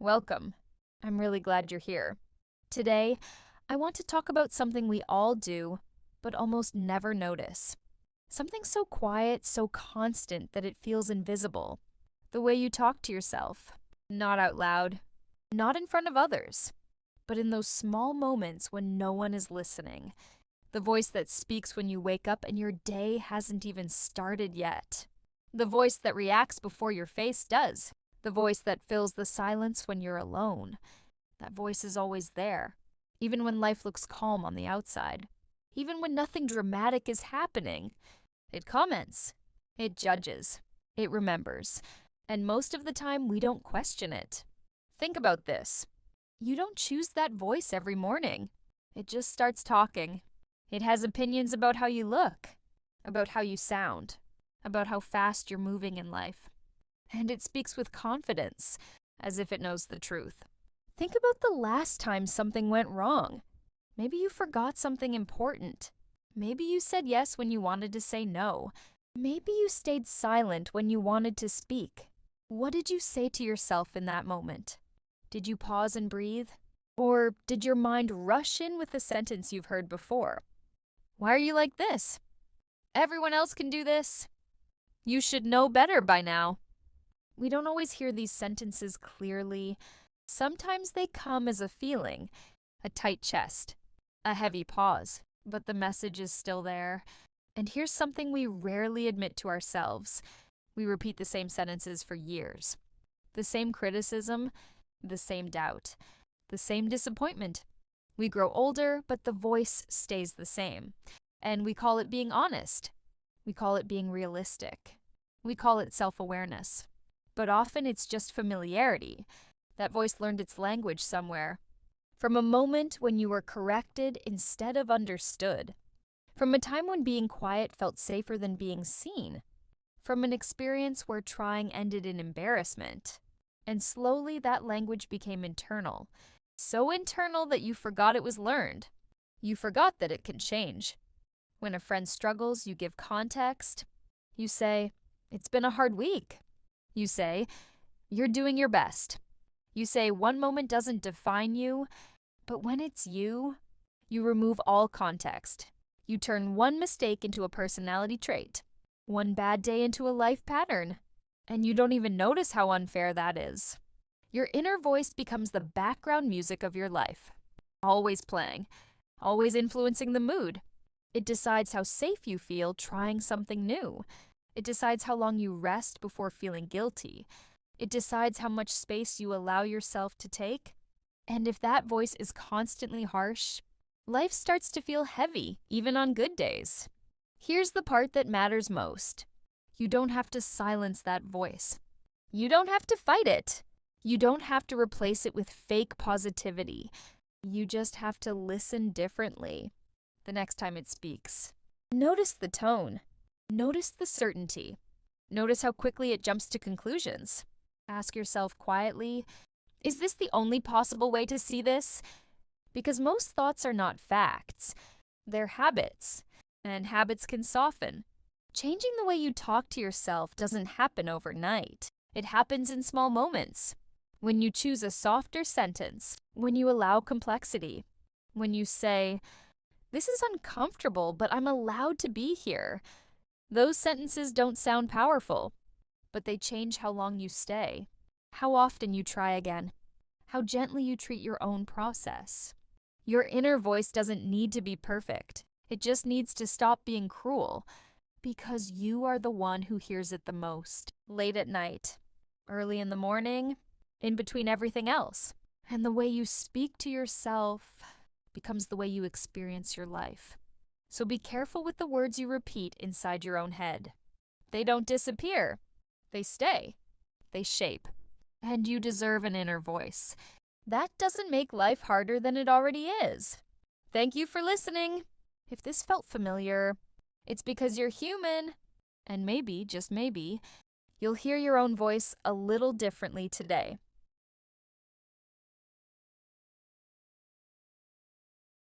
Welcome. I'm really glad you're here. Today, I want to talk about something we all do, but almost never notice. Something so quiet, so constant that it feels invisible. The way you talk to yourself. Not out loud, not in front of others, but in those small moments when no one is listening. The voice that speaks when you wake up and your day hasn't even started yet. The voice that reacts before your face does. The voice that fills the silence when you're alone. That voice is always there, even when life looks calm on the outside. Even when nothing dramatic is happening. It comments. It judges. It remembers. And most of the time, we don't question it. Think about this. You don't choose that voice every morning. It just starts talking. It has opinions about how you look, about how you sound, about how fast you're moving in life. And it speaks with confidence, as if it knows the truth. Think about the last time something went wrong. Maybe you forgot something important. Maybe you said yes when you wanted to say no. Maybe you stayed silent when you wanted to speak. What did you say to yourself in that moment? Did you pause and breathe? Or did your mind rush in with a sentence you've heard before? Why are you like this? Everyone else can do this. You should know better by now. We don't always hear these sentences clearly. Sometimes they come as a feeling, a tight chest, a heavy pause, but the message is still there. And here's something we rarely admit to ourselves. We repeat the same sentences for years. The same criticism, the same doubt, the same disappointment. We grow older, but the voice stays the same. And we call it being honest. We call it being realistic. We call it self-awareness. But often it's just familiarity. That voice learned its language somewhere. From a moment when you were corrected instead of understood. From a time when being quiet felt safer than being seen. From an experience where trying ended in embarrassment. And slowly that language became internal. So internal that you forgot it was learned. You forgot that it can change. When a friend struggles, you give context. You say, "It's been a hard week." You say, "You're doing your best." You say one moment doesn't define you, but when it's you, you remove all context. You turn one mistake into a personality trait, one bad day into a life pattern, and you don't even notice how unfair that is. Your inner voice becomes the background music of your life, always playing, always influencing the mood. It decides how safe you feel trying something new. It decides how long you rest before feeling guilty. It decides how much space you allow yourself to take. And if that voice is constantly harsh, life starts to feel heavy, even on good days. Here's the part that matters most. You don't have to silence that voice. You don't have to fight it. You don't have to replace it with fake positivity. You just have to listen differently the next time it speaks. Notice the tone. Notice the certainty. Notice how quickly it jumps to conclusions. Ask yourself quietly, is this the only possible way to see this? Because most thoughts are not facts. They're habits, and habits can soften. Changing the way you talk to yourself doesn't happen overnight. It happens in small moments. When you choose a softer sentence, when you allow complexity, when you say, "This is uncomfortable, but I'm allowed to be here." Those sentences don't sound powerful, but they change how long you stay, how often you try again, how gently you treat your own process. Your inner voice doesn't need to be perfect. It just needs to stop being cruel, because you are the one who hears it the most. Late at night, early in the morning, in between everything else. And the way you speak to yourself becomes the way you experience your life. So be careful with the words you repeat inside your own head. They don't disappear. They stay. They shape. And you deserve an inner voice. That doesn't make life harder than it already is. Thank you for listening. If this felt familiar, it's because you're human. And maybe, just maybe, you'll hear your own voice a little differently today.